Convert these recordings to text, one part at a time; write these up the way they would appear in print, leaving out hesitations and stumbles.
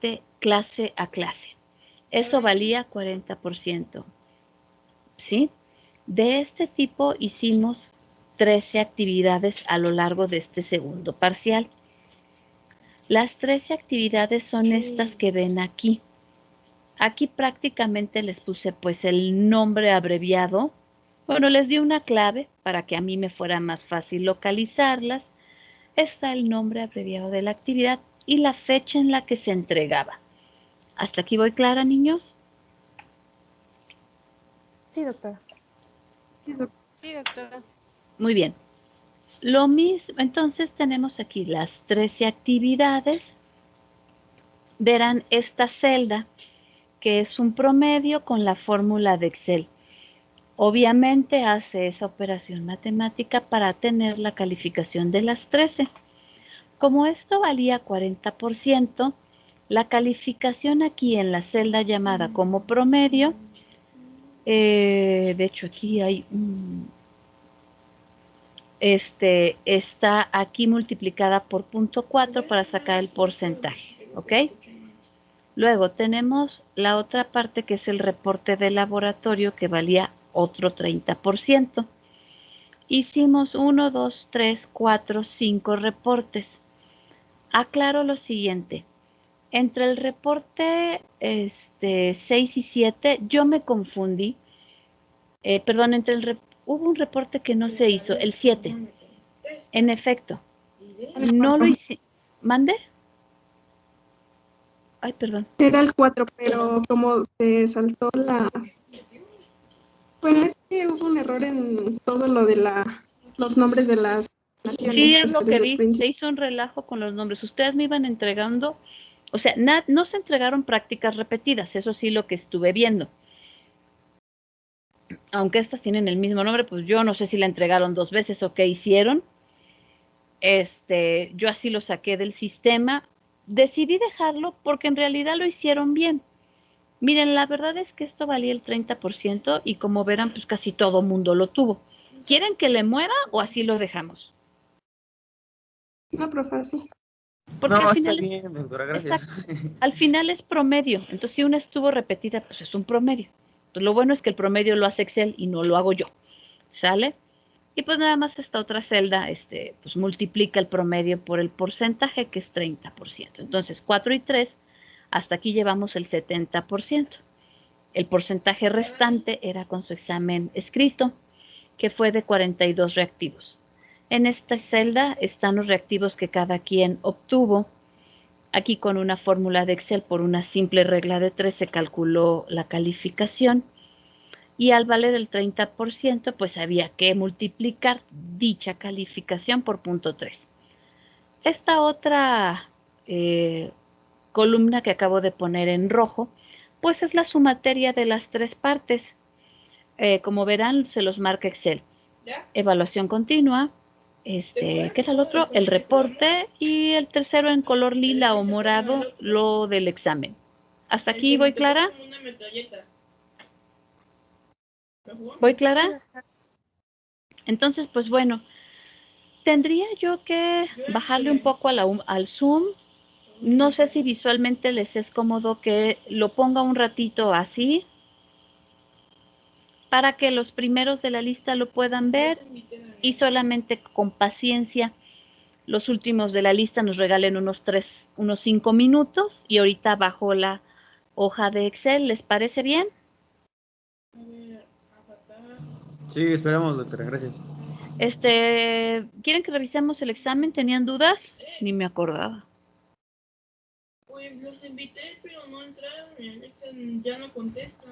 reporte clase a clase. Eso valía 40%. ¿Sí? De este tipo hicimos 13 actividades a lo largo de este segundo parcial. Las 13 actividades son estas que ven aquí. Aquí prácticamente les puse pues el nombre abreviado. Bueno, les di una clave para que a mí me fuera más fácil localizarlas. Está el nombre abreviado de la actividad y la fecha en la que se entregaba. ¿Hasta aquí voy clara, niños? Sí, doctora. Sí, doctora. Muy bien. Lo mismo, entonces tenemos aquí las 13 actividades. Verán esta celda, que es un promedio con la fórmula de Excel. Obviamente hace esa operación matemática para tener la calificación de las 13. Como esto valía 40%, la calificación aquí en la celda llamada como promedio, de hecho aquí hay está aquí multiplicada por 0.4 para sacar el porcentaje, ¿ok? Luego tenemos la otra parte que es el reporte de laboratorio que valía otro 30%. Hicimos 1, 2, 3, 4, 5 reportes. Aclaro lo siguiente. Entre el reporte 6 y 7 yo me confundí. Perdón, hubo un reporte que no se hizo, el 7. En efecto, no lo hice. ¿Mande? Ay, perdón. Era el 4, pero como se saltó pues es que hubo un error en todo lo de los nombres de las naciones. Sí, es lo que desde el vi. Se principio. hizo un relajo con los nombres. Ustedes me iban entregando, o sea, no se entregaron prácticas repetidas, eso sí lo que estuve viendo. Aunque estas tienen el mismo nombre, pues yo no sé si la entregaron 2 veces o qué hicieron. Yo así lo saqué del sistema. Decidí dejarlo porque en realidad lo hicieron bien. Miren, la verdad es que esto valía el 30% y como verán, pues casi todo mundo lo tuvo. ¿Quieren que le mueva o así lo dejamos? No, profe, sí. Porque No, al está final bien, doctora, gracias. al final es promedio. Entonces, si una estuvo repetida, pues es un promedio. Entonces, lo bueno es que el promedio lo hace Excel y no lo hago yo. ¿Sale? Y pues nada más esta otra celda, pues multiplica el promedio por el porcentaje, que es 30%. Entonces, 4 y 3, hasta aquí llevamos el 70%. El porcentaje restante era con su examen escrito, que fue de 42 reactivos. En esta celda están los reactivos que cada quien obtuvo. Aquí con una fórmula de Excel por una simple regla de 3 se calculó la calificación y al valer el 30% pues había que multiplicar dicha calificación por 0.3. Esta otra columna que acabo de poner en rojo pues es la sumatoria de las 3 partes. Como verán se los marca Excel. Evaluación continua. ¿Qué es el otro? El reporte y el tercero en color lila o morado, lo del examen. ¿Hasta aquí voy clara? ¿Voy clara? Entonces, pues bueno, tendría yo que bajarle un poco al zoom. No sé si visualmente les es cómodo que lo ponga un ratito así, para que los primeros de la lista lo puedan ver y solamente con paciencia los últimos de la lista nos regalen unos 5 minutos y ahorita bajo la hoja de Excel. ¿Les parece bien? Sí, esperamos, doctora, gracias. ¿Quieren que revisemos el examen? ¿Tenían dudas? Ni me acordaba. Pues los invité, pero no entraron, ya no contesta.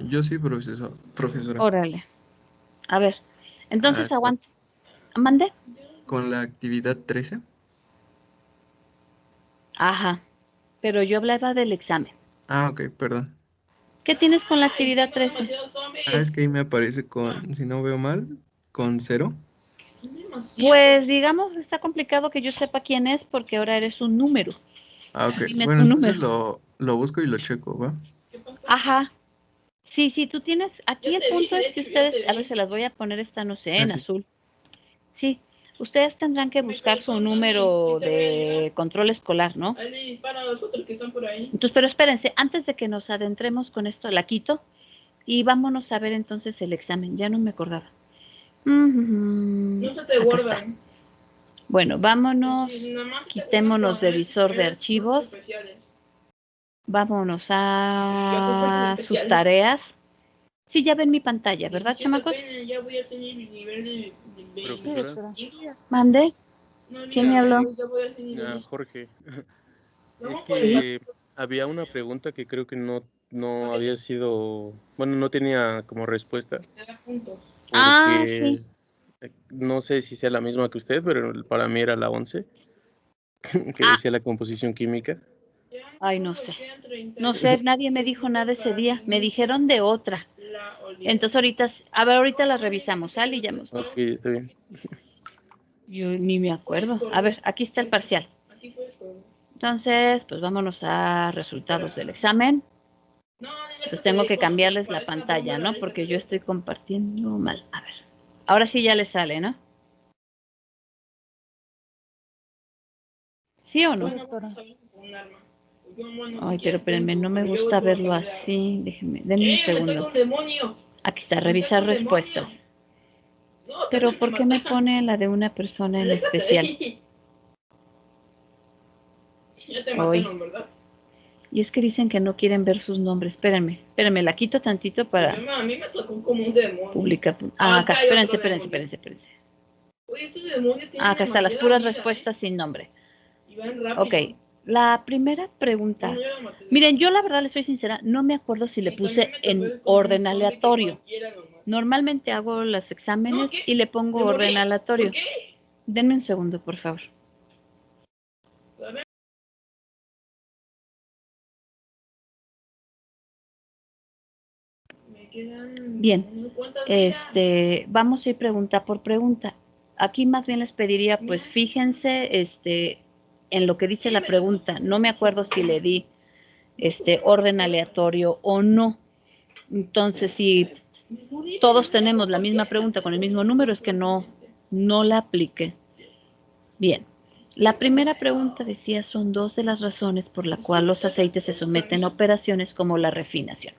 Yo sí, profesora. Órale. A ver, entonces aguanta. ¿Mande? Con la actividad 13. Ajá, pero yo hablaba del examen. Ok, perdón. ¿Qué tienes con la actividad 13? Es que ahí me aparece si no veo mal, con 0. Pues digamos, está complicado que yo sepa quién es porque ahora eres un número. Ok. Dime Bueno, tu entonces número. lo busco y lo checo, ¿va? Ajá. Sí, tú tienes, aquí el punto es que ustedes, a ver, se las voy a poner esta, no sé, en Gracias. azul. Sí, Ustedes tendrán que buscar su número de control escolar, ¿no? Ahí para los otros que están por ahí. Entonces, pero espérense, antes de que nos adentremos con esto, la quito y vámonos a ver entonces el examen. Ya no me acordaba. No se te Acá guardan. está. Bueno, vámonos, Sí, nada más te quitémonos de guardan visor de fuerzas archivos, especiales. vámonos Yo con a fuerzas sus especiales. tareas. Sí, ya ven mi pantalla, ¿verdad, 17 chamacos? apenas, ya voy a tener mi nivel de Profesora. ¿Mande? No, ¿Quién me mira, habló? ya voy a tener nivel Jorge. Es Vamos por el que había una pregunta que creo que no había sido, bueno, no tenía como respuesta, te da puntos. Ah, sí. porque no sé si sea la misma que usted, pero para mí era la 11, que Ah, decía la composición química. ay, no sé. No sé, nadie me dijo nada ese día. Me dijeron de otra. Entonces ahorita, a ver, ahorita la revisamos, ¿sale? Y ya me- Ok, está bien. Yo ni me acuerdo. A ver, aquí está el parcial. Entonces, pues vámonos a resultados del examen. Pues tengo que cambiarles la pantalla, ¿no? Porque yo estoy compartiendo mal. A ver. Ahora sí ya les sale, ¿no? ¿Sí o no? Ay, pero espérenme, no me gusta verlo así. Déjenme, denme un segundo. Aquí está, revisar respuestas. Pero ¿por qué me pone la de una persona en especial? Ya te Hoy. mataron, ¿verdad? Y es que dicen que no quieren ver sus nombres. Espérenme, la quito tantito para A mí me tocó como un demonio. publicar. Ah, acá, Acá hay otro espérense. Oye, este demonio tiene Ah, acá está, las demasiada puras vida, respuestas sin nombre. Y van rápido. Ok, la primera pregunta. Bueno, yo la maté. Miren, yo la verdad les soy sincera, no me acuerdo si le Y puse también me tocó en el con un orden zombie que aleatorio. cualquiera lo mata. Normalmente hago los exámenes No, ¿qué? y le pongo ¿Me morí? orden aleatorio. ¿Por qué? Denme un segundo, por favor. A ver. Me quedan Bien, unas cuantas vidas. vamos a ir pregunta por pregunta. Aquí más bien les pediría, pues fíjense, en lo que dice la pregunta. No me acuerdo si le di, orden aleatorio o no. Entonces, si todos tenemos la misma pregunta con el mismo número, es que no la apliqué. Bien. La primera pregunta decía, son dos de las razones por la cual los aceites se someten a operaciones como la refinación.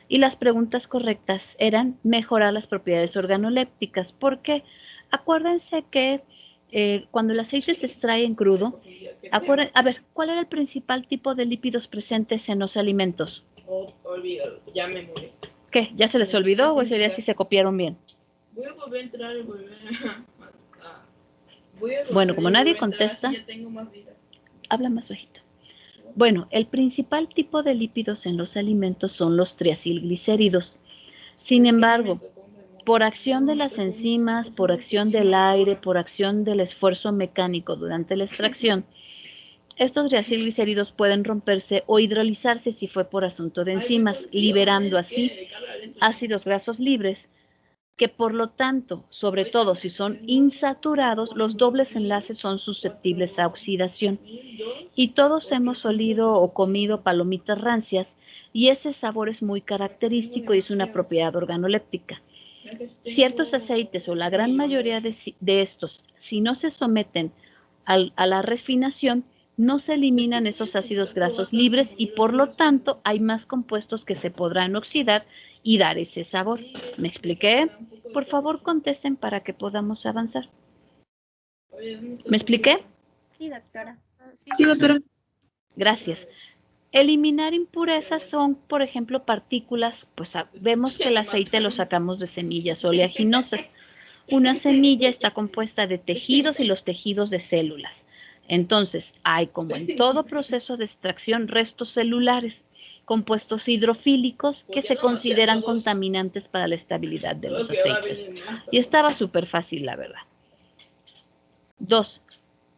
Y las preguntas correctas eran mejorar las propiedades organolépticas, porque acuérdense que cuando el aceite se extrae en crudo, a ver, ¿cuál era el principal tipo de lípidos presentes en los alimentos? Olvídalo, ya me morí. ¿Qué? ¿Ya se les olvidó o ese día sí se copiaron bien? Voy a volver a entrar y volver a... Bueno, como nadie contesta, ya tengo más vida. habla más bajito. Bueno, el principal tipo de lípidos en los alimentos son los triacilglicéridos. Sin embargo, por acción de las enzimas, por acción del aire, por acción del esfuerzo mecánico durante la extracción, estos triacilglicéridos pueden romperse o hidrolizarse si fue por asunto de enzimas, liberando así ácidos grasos libres, que por lo tanto, sobre todo si son insaturados, los dobles enlaces son susceptibles a oxidación. Y todos hemos olido o comido palomitas rancias y ese sabor es muy característico y es una propiedad organoléptica. Ciertos aceites o la gran mayoría de estos, si no se someten a la refinación, no se eliminan esos ácidos grasos libres y por lo tanto hay más compuestos que se podrán oxidar y dar ese sabor. ¿Me expliqué? Por favor, contesten para que podamos avanzar. ¿Me expliqué? Sí, doctora. Sí, doctora. Gracias. Eliminar impurezas son, por ejemplo, partículas, pues vemos que el aceite lo sacamos de semillas oleaginosas. Una semilla está compuesta de tejidos y los tejidos de células. Entonces, hay como en todo proceso de extracción restos celulares, compuestos hidrofílicos que se consideran contaminantes para la estabilidad de los aceites. Y estaba súper fácil, la verdad. 2.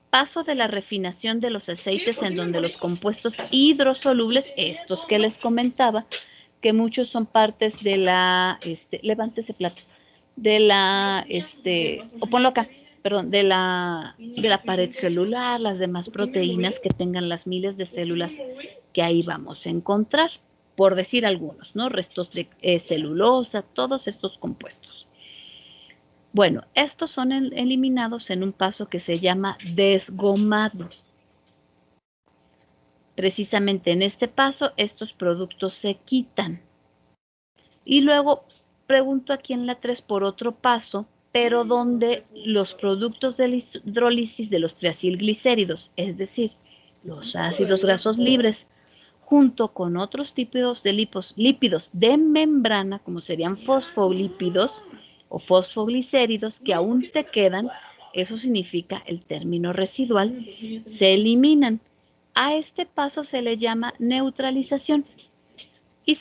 Paso de la refinación de los aceites en donde los compuestos hidrosolubles, estos que les comentaba, que muchos son partes de la, levante ese plato, de la, o ponlo acá, perdón, de la pared celular, las demás proteínas que tengan las miles de células que ahí vamos a encontrar, por decir algunos, ¿no? Restos de celulosa, todos estos compuestos. Bueno, estos son eliminados en un paso que se llama desgomado. Precisamente en este paso, estos productos se quitan. Y luego pregunto aquí en la 3 por otro paso, pero donde los productos de hidrólisis de los triacilglicéridos, es decir, los ácidos grasos libres, junto con otros tipos de lípidos de membrana, como serían fosfolípidos o fosfoglicéridos, que aún te quedan, eso significa el término residual, se eliminan. A este paso se le llama neutralización. Y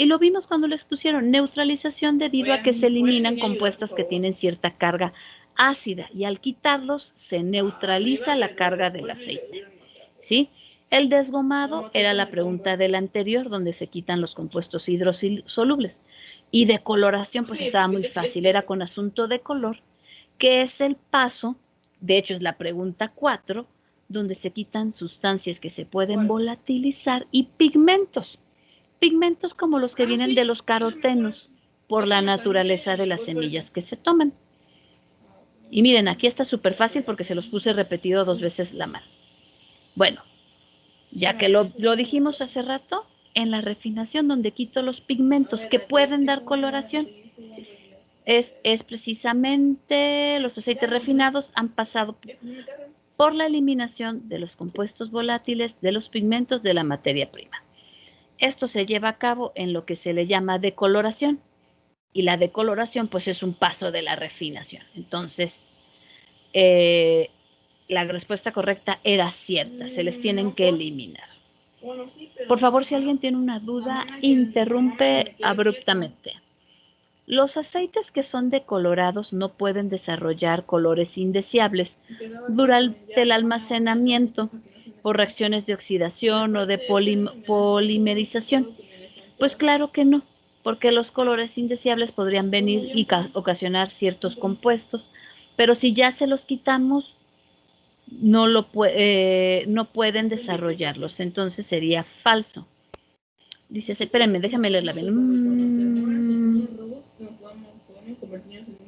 lo vimos cuando les pusieron neutralización debido a que se eliminan compuestas que tienen cierta carga ácida y al quitarlos se neutraliza la carga del aceite. ¿Sí? El desgomado era la pregunta del anterior, donde se quitan los compuestos hidrosolubles. Y de coloración, pues estaba muy fácil, era con asunto de color, que es el paso, de hecho es la pregunta 4, donde se quitan sustancias que se pueden volatilizar y pigmentos. Pigmentos como los que vienen de los carotenos, por la naturaleza de las semillas que se toman. Y miren, aquí está súper fácil porque se los puse repetido 2 veces la mano. Bueno, ya que lo dijimos hace rato, en la refinación donde quito los pigmentos que pueden dar coloración, es precisamente los aceites refinados han pasado por la eliminación de los compuestos volátiles, de los pigmentos de la materia prima. Esto se lleva a cabo en lo que se le llama decoloración. Y la decoloración, pues, es un paso de la refinación. Entonces, la respuesta correcta era cierta. Se les tienen que eliminar. Por favor, si alguien tiene una duda, interrumpe abruptamente. Los aceites que son decolorados no pueden desarrollar colores indeseables durante el almacenamiento por reacciones de oxidación o de polimerización. Pues claro que no, porque los colores indeseables podrían venir y ocasionar ciertos compuestos, pero si ya se los quitamos, no pueden desarrollarlos, entonces sería falso. Dice, espérenme, déjame leerla bien.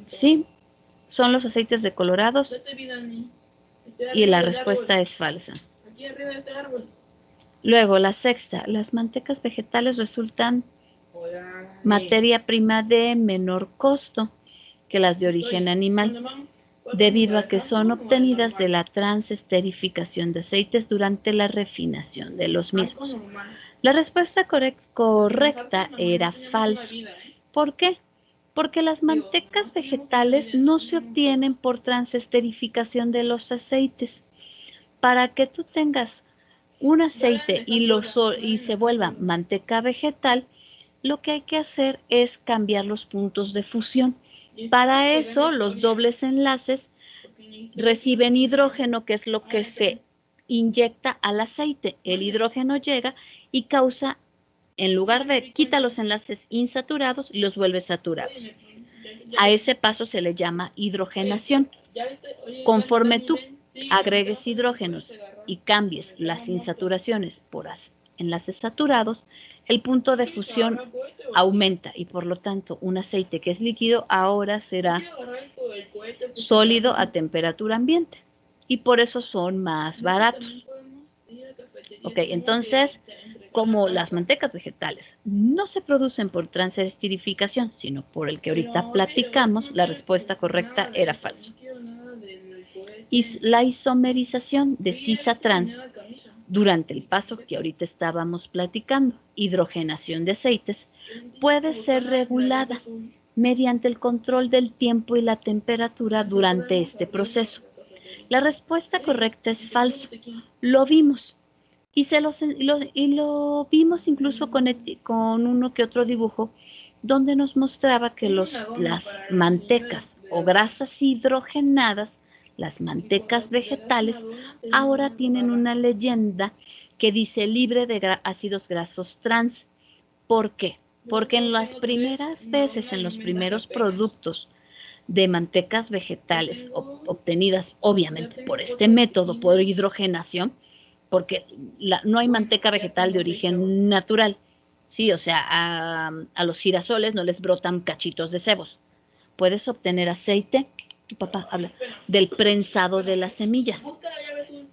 Sí, son los aceites decolorados y la respuesta es falsa. Luego, la sexta, las mantecas vegetales resultan materia prima de menor costo que las de origen animal, debido a que son obtenidas de la transesterificación de aceites durante la refinación de los mismos. La respuesta correcta era falsa. ¿Por qué? Porque las mantecas vegetales no se obtienen por transesterificación de los aceites. Para que tú tengas un aceite y se vuelva manteca vegetal, lo que hay que hacer es cambiar los puntos de fusión. Para eso, los dobles enlaces reciben hidrógeno, que es lo que se inyecta al aceite. El hidrógeno llega y causa, en lugar de quita los enlaces insaturados y los vuelve saturados. A ese paso se le llama hidrogenación. Conforme tú agregues hidrógenos y cambies las insaturaciones por enlaces saturados, el punto de fusión aumenta y por lo tanto un aceite que es líquido ahora será sólido a temperatura ambiente y por eso son más baratos. Ok, entonces, como las mantecas vegetales no se producen por transesterificación, sino por el que ahorita platicamos, la respuesta correcta era falso. Y la isomerización de cis-trans durante el paso que ahorita estábamos platicando, hidrogenación de aceites, puede ser regulada mediante el control del tiempo y la temperatura durante este proceso. La respuesta correcta es falso. Lo vimos. Y lo vimos incluso con uno que otro dibujo donde nos mostraba que las mantecas o grasas hidrogenadas, las mantecas vegetales, ahora tienen una leyenda que dice libre de ácidos grasos trans. ¿Por qué? Porque en las primeras veces, en los primeros productos de mantecas vegetales obtenidas obviamente por este método, por hidrogenación, porque no hay manteca vegetal de origen natural, sí, o sea, a los girasoles no les brotan cachitos de cebos, puedes obtener aceite, tu papá habla, del prensado de las semillas.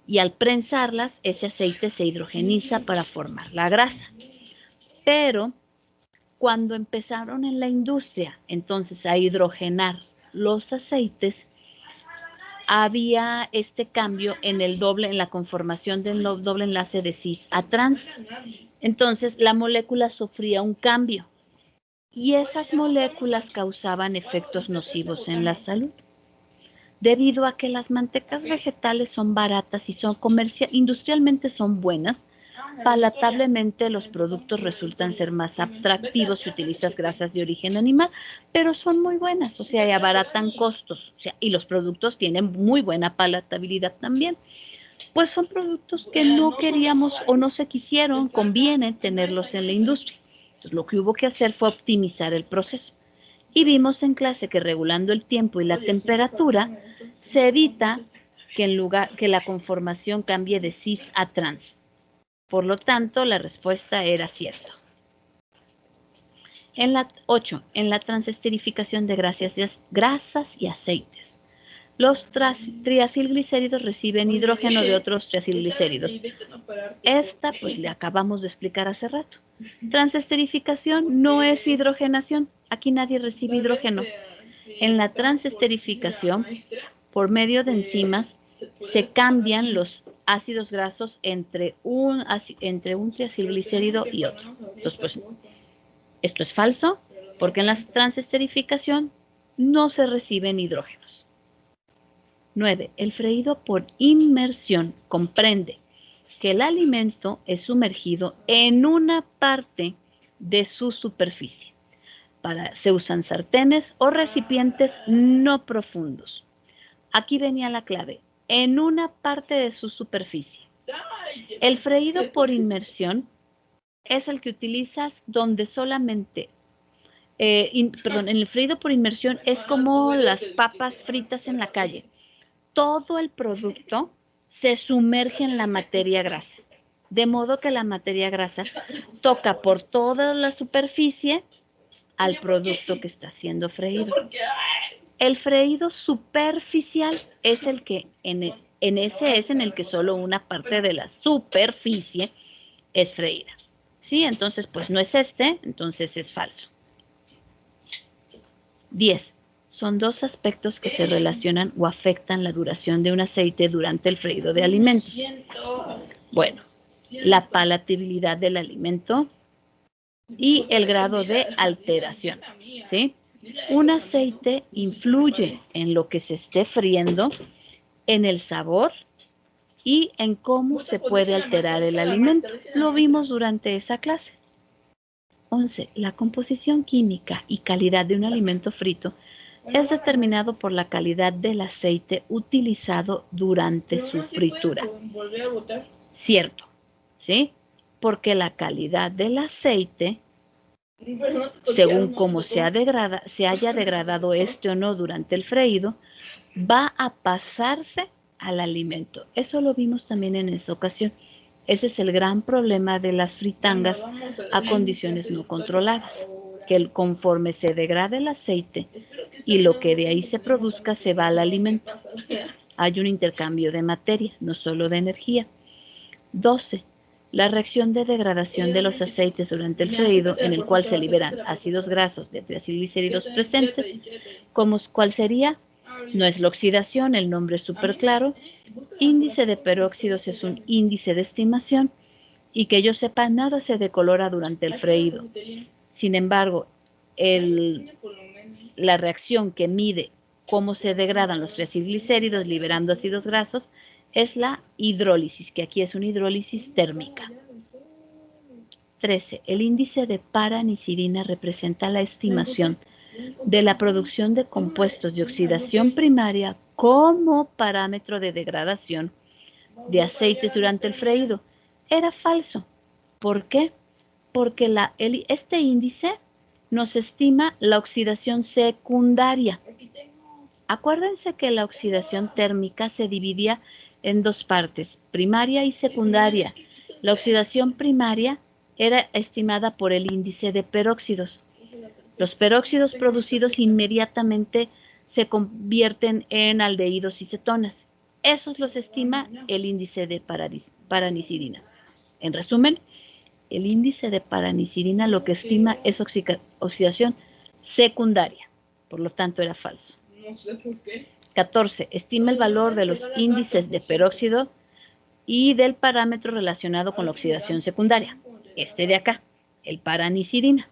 Y al prensarlas, ese aceite se hidrogeniza para formar la grasa. Pero cuando empezaron en la industria, entonces a hidrogenar los aceites, había este cambio en la conformación del doble enlace de cis a trans. Entonces la molécula sufría un cambio y esas moléculas causaban efectos nocivos en la salud. Debido a que las mantecas vegetales son baratas y industrialmente son buenas, palatablemente los productos resultan ser más atractivos si utilizas grasas de origen animal, pero son muy buenas, o sea, y abaratan costos, o sea, y los productos tienen muy buena palatabilidad también. Pues son productos que no queríamos o no se quisieron, conviene tenerlos en la industria. Entonces, lo que hubo que hacer fue optimizar el proceso. Y vimos en clase que regulando el tiempo y la temperatura, se evita que la conformación cambie de cis a trans. Por lo tanto, la respuesta era cierta. 8. En la transesterificación de grasas y aceites. Los triacilglicéridos reciben hidrógeno de otros triacilglicéridos. Esta, pues, le acabamos de explicar hace rato. Transesterificación no es hidrogenación. Aquí nadie recibe hidrógeno. En la transesterificación, por medio de enzimas, se cambian los ácidos grasos entre un triacilglicérido y otro. Entonces, pues, esto es falso, porque en la transesterificación no se reciben hidrógenos. 9. El freído por inmersión comprende que el alimento es sumergido en una parte de su superficie. Se usan sartenes o recipientes no profundos. Aquí venía la clave, en una parte de su superficie. El freído por inmersión es el que utilizas donde solamente, en el freído por inmersión es como las papas fritas en la calle. Todo el producto se sumerge en la materia grasa, de modo que la materia grasa toca por toda la superficie al producto que está siendo freído. El freído superficial es el que, ese es en el que solo una parte de la superficie es freída. ¿Sí? Entonces, pues no es entonces es falso. 10. Son dos aspectos que se relacionan o afectan la duración de un aceite durante el freído de alimentos. Bueno, la palatabilidad del alimento y el grado de alteración, ¿sí? Un aceite influye en lo que se esté friendo, en el sabor y en cómo se puede alterar el alimento. Lo vimos durante esa clase. 11. La composición química y calidad de un alimento frito es determinado por la calidad del aceite utilizado durante su fritura. Cierto, ¿sí? Porque la calidad del aceite, según cómo se haya degradado este o no durante el freído, va a pasarse al alimento. Eso lo vimos también en esa ocasión. Ese es el gran problema de las fritangas a condiciones no controladas, que conforme se degrada el aceite y lo que de ahí se produzca se va al alimento. Hay un intercambio de materia, no solo de energía. 12. La reacción de degradación de los aceites durante el freído, en el cual se liberan ácidos grasos de triacilglicéridos presentes, ¿cuál sería? No es la oxidación, el nombre es súper claro. Índice de peróxidos es un índice de estimación y que yo sepa, nada se decolora durante el freído. Sin embargo, la reacción que mide cómo se degradan los triacilglicéridos liberando ácidos grasos es la hidrólisis, que aquí es una hidrólisis térmica. 13. El índice de para-nicidina representa la estimación de la producción de compuestos de oxidación primaria como parámetro de degradación de aceites durante el freído. Era falso. ¿Por qué? Porque este índice nos estima la oxidación secundaria. Acuérdense que la oxidación térmica se dividía en dos partes, primaria y secundaria. La oxidación primaria era estimada por el índice de peróxidos. Los peróxidos producidos inmediatamente se convierten en aldehídos y cetonas. Esos los estima el índice de paranicidina. En resumen, el índice de paranicidina lo que estima es oxidación secundaria. Por lo tanto, era falso. No sé por qué. 14. Estima el valor de los índices de peróxido y del parámetro relacionado con la oxidación secundaria. Este de acá, el paranicidina.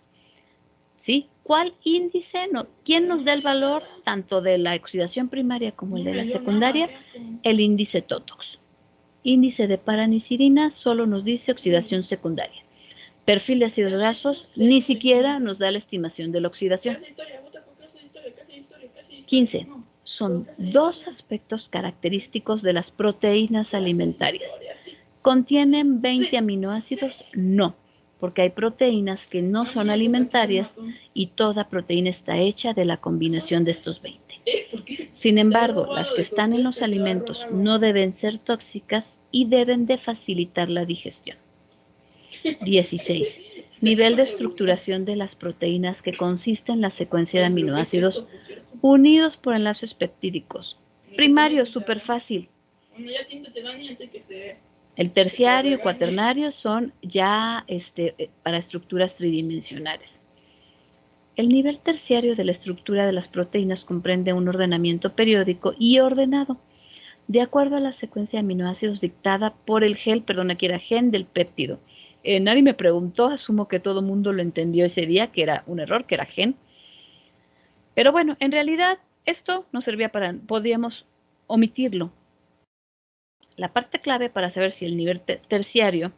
¿Sí? ¿Cuál índice? No, ¿quién nos da el valor tanto de la oxidación primaria como el de la secundaria? El índice TOTOX. Índice de paranicidina solo nos dice oxidación secundaria. Perfil de ácidos grasos ni siquiera nos da la estimación de la oxidación. 15. Son dos aspectos característicos de las proteínas alimentarias. ¿Contienen 20 aminoácidos? No, porque hay proteínas que no son alimentarias y toda proteína está hecha de la combinación de estos 20. Sin embargo, las que están en los alimentos no deben ser tóxicas y deben de facilitar la digestión. 16. Nivel de estructuración de las proteínas que consiste en la secuencia de aminoácidos unidos por enlaces peptídicos. Primario, súper fácil. El terciario y cuaternario son ya para estructuras tridimensionales. El nivel terciario de la estructura de las proteínas comprende un ordenamiento periódico y ordenado, de acuerdo a la secuencia de aminoácidos dictada por el gen del péptido. Nadie me preguntó, asumo que todo el mundo lo entendió ese día, que era un error, que era gen. Pero bueno, en realidad esto no servía podíamos omitirlo. La parte clave para saber si el nivel terciario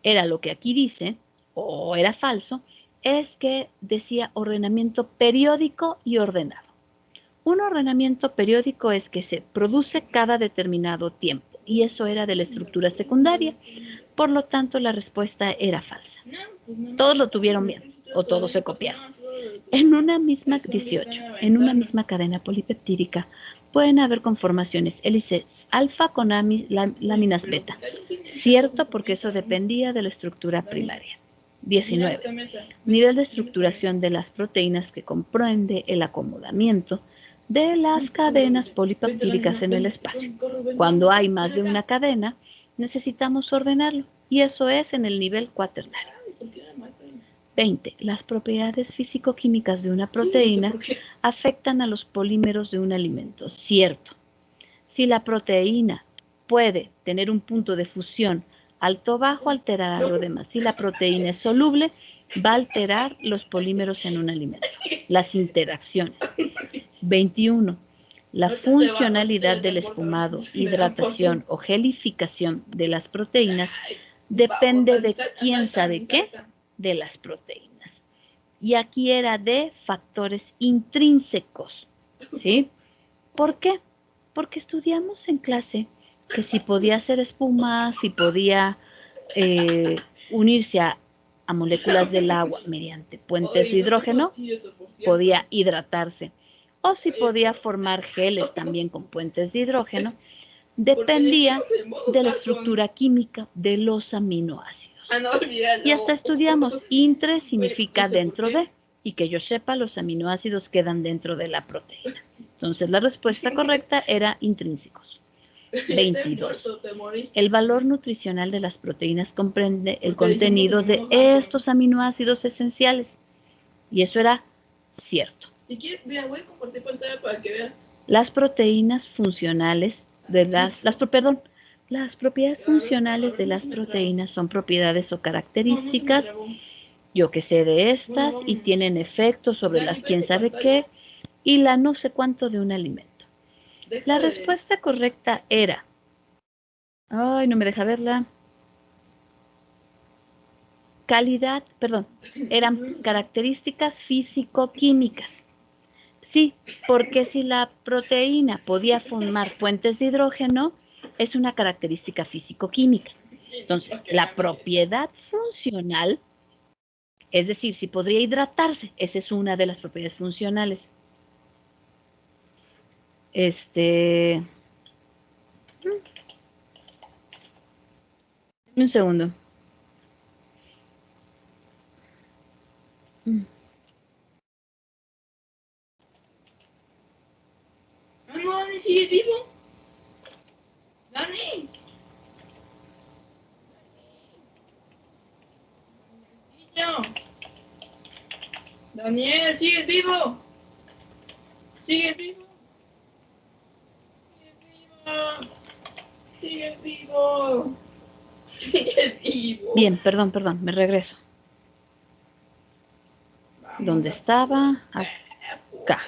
era lo que aquí dice o era falso, es que decía ordenamiento periódico y ordenado. Un ordenamiento periódico es que se produce cada determinado tiempo y eso era de la estructura secundaria, por lo tanto la respuesta era falsa. Todos lo tuvieron bien o todos se copiaron. En una misma 18, en una misma cadena polipeptídica pueden haber conformaciones hélices alfa con láminas beta. Cierto, porque eso dependía de la estructura primaria. 19. Nivel de estructuración de las proteínas que comprende el acomodamiento de las cadenas polipeptídicas en el espacio. Cuando hay más de una cadena, necesitamos ordenarlo y eso es en el nivel cuaternario. 20. Las propiedades físico-químicas de una proteína afectan a los polímeros de un alimento. Cierto. Si la proteína puede tener un punto de fusión alto o bajo, alterará lo demás. Si la proteína es soluble, va a alterar los polímeros en un alimento. Las interacciones. 21. La funcionalidad del espumado, hidratación o gelificación de las proteínas depende de quién sabe qué de las proteínas. Y aquí era de factores intrínsecos, ¿sí? ¿Por qué? Porque estudiamos en clase que si podía hacer espuma, si podía unirse a moléculas del agua mediante puentes de hidrógeno, podía hidratarse. O si podía formar geles también con puentes de hidrógeno, dependía de la estructura química de los aminoácidos. Y hasta estudiamos, intre significa dentro de, y que yo sepa, los aminoácidos quedan dentro de la proteína. Entonces la respuesta correcta era intrínsecos. 22. El valor nutricional de las proteínas comprende el contenido de estos aminoácidos esenciales. Y eso era cierto. Si quieres, mira, voy a compartir pantalla para que veas. Las proteínas funcionales de las propiedades funcionales de las proteínas son propiedades o características, yo que sé de estas, y tienen efectos sobre las quién sabe qué y la no sé cuánto de un alimento. La respuesta correcta era, ay, no me deja verla, eran características físico-químicas. Sí, porque si la proteína podía formar puentes de hidrógeno, es una característica físico-química. Entonces, la propiedad funcional, es decir, si podría hidratarse, esa es una de las propiedades funcionales. Un segundo. Daniel, ¿sigues vivo? ¿Sigues vivo? ¿Sigues vivo? ¿Sigues vivo? Bien, perdón, me regreso. ¿Dónde estaba? Acá.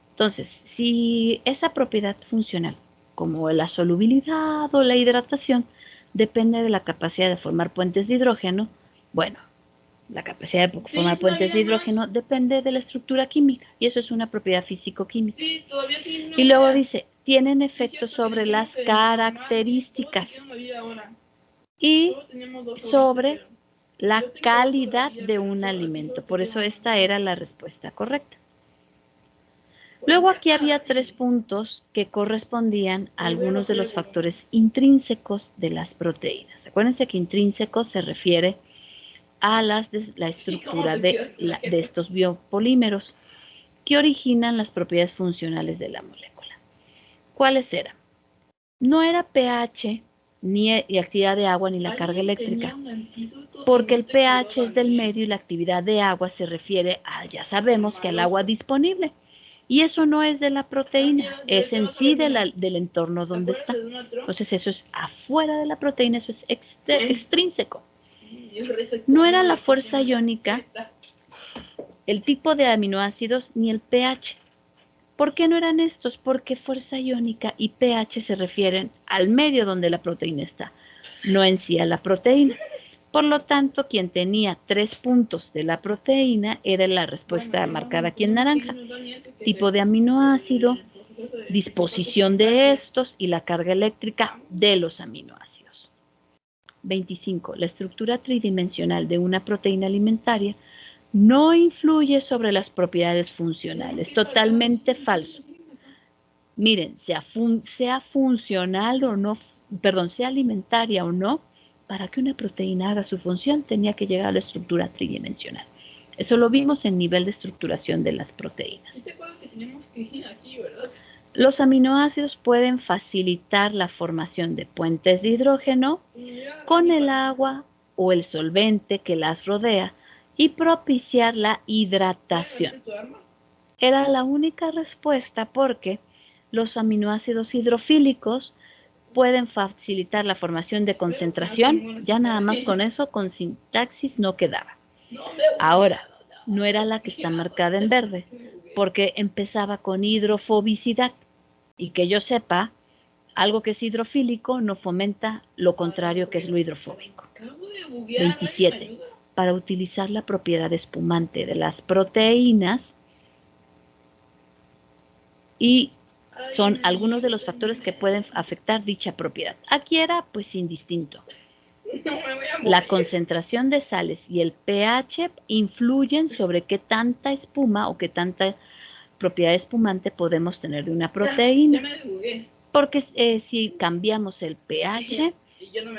Entonces, si esa propiedad funcional, como la solubilidad o la hidratación, depende de la capacidad de formar puentes de hidrógeno, bueno, la capacidad de formar puentes de hidrógeno depende de la estructura química, y eso es una propiedad físico-química. Sí, todavía sí. Y luego dice, tienen efectos sobre las características y sobre la calidad de un alimento. Por eso esta era la respuesta correcta. Luego aquí había 3 puntos que correspondían a algunos de los factores intrínsecos de las proteínas. Acuérdense que intrínseco se refiere a la estructura de estos biopolímeros que originan las propiedades funcionales de la molécula. ¿Cuáles eran? No era pH, ni actividad de agua, ni la carga eléctrica, porque el pH es del medio y la actividad de agua se refiere a, ya sabemos, que al agua disponible. Y eso no es de la proteína, es en sí del entorno donde está. Entonces eso es afuera de la proteína, eso es extrínseco. No era la fuerza iónica, el tipo de aminoácidos, ni el pH. ¿Por qué no eran estos? Porque fuerza iónica y pH se refieren al medio donde la proteína está, no en sí a la proteína. Por lo tanto, quien tenía 3 puntos de la proteína era la respuesta marcada aquí en naranja. Tipo de aminoácido, disposición de estos y la carga eléctrica de los aminoácidos. 25. La estructura tridimensional de una proteína alimentaria no influye sobre las propiedades funcionales. Totalmente falso. Miren, sea funcional o no, sea alimentaria o no, para que una proteína haga su función tenía que llegar a la estructura tridimensional. Eso lo vimos en nivel de estructuración de las proteínas. Los aminoácidos pueden facilitar la formación de puentes de hidrógeno con el agua o el solvente que las rodea y propiciar la hidratación. Era la única respuesta porque los aminoácidos hidrofílicos pueden facilitar la formación de concentración. Ya nada más con eso, con sintaxis no quedaba. Ahora, no era la que está marcada en verde, porque empezaba con hidrofobicidad. Y que yo sepa, algo que es hidrofílico no fomenta lo contrario que es lo hidrofóbico. 27. Para utilizar la propiedad espumante de las proteínas, y son algunos de los factores que pueden afectar dicha propiedad. Aquí era pues indistinto. La concentración de sales y el pH influyen sobre qué tanta espuma o qué tanta propiedad espumante podemos tener de una proteína. Porque si cambiamos el pH,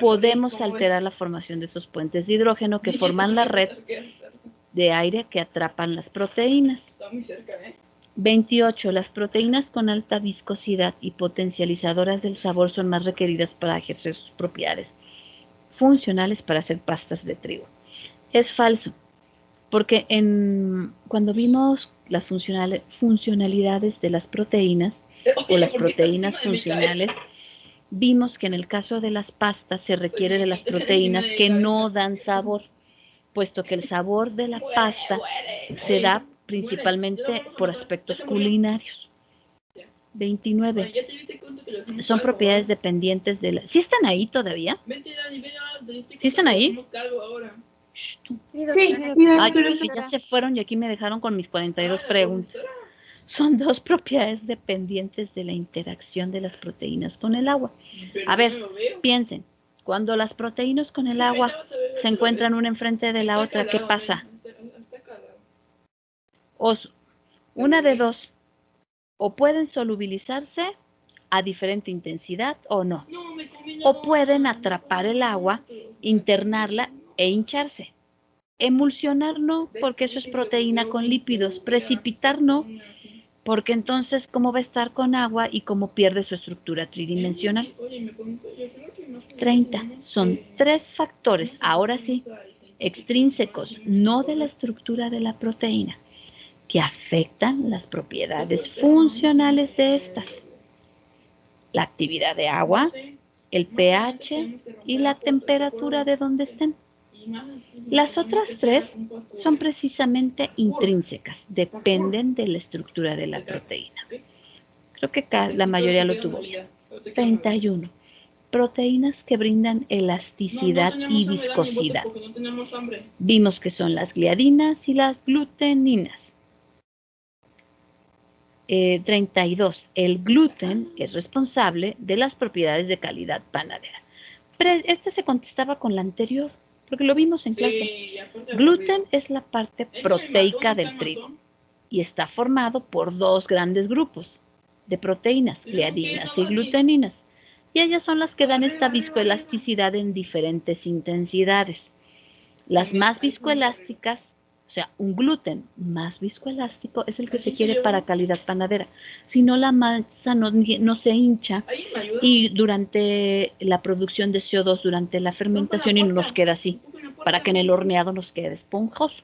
podemos alterar la formación de esos puentes de hidrógeno que forman la red de aire que atrapan las proteínas. 28. Las proteínas con alta viscosidad y potencializadoras del sabor son más requeridas para ejercer sus propiedades funcionales para hacer pastas de trigo. Es falso, porque cuando vimos las funcionalidades de las proteínas o las proteínas funcionales, vimos que en el caso de las pastas se requiere de las proteínas que no dan sabor, puesto que el sabor de la pasta se da principalmente por aspectos culinarios. 29. Son propiedades dependientes de la... ¿Sí están ahí todavía? ¿Sí están ahí? Sí, Ay, pero si ya se fueron y aquí me dejaron con mis 42 preguntas. Son 2 propiedades dependientes de la interacción de las proteínas con el agua. A ver, piensen. Cuando las proteínas con el agua se encuentran una enfrente de la otra, ¿qué pasa? Una de dos. O pueden solubilizarse a diferente intensidad o no. O pueden atrapar el agua, internarla e hincharse. Emulsionar no, porque eso es proteína con lípidos. Precipitar no, porque entonces cómo va a estar con agua y cómo pierde su estructura tridimensional. 30. Son 3 factores, ahora sí, extrínsecos, no de la estructura de la proteína, que afectan las propiedades funcionales de estas. La actividad de agua, el pH y la temperatura de donde estén. Las otras tres son precisamente intrínsecas, dependen de la estructura de la proteína. Creo que la mayoría lo tuvo bien. 31. Proteínas que brindan elasticidad y viscosidad. Vimos que son las gliadinas y las gluteninas. 32. El gluten es responsable de las propiedades de calidad panadera. Pero este se contestaba con la anterior, porque lo vimos en clase. Gluten es la parte proteica del trigo y está formado por dos grandes grupos de proteínas, gliadinas y gluteninas. Y ellas son las que dan esta viscoelasticidad en diferentes intensidades. Las más viscoelásticas, o sea, un gluten más viscoelástico es el que se quiere para calidad panadera. Si no, la masa no se hincha y durante la producción de CO2, durante la fermentación, y no nos queda así, para que en el horneado nos quede esponjoso.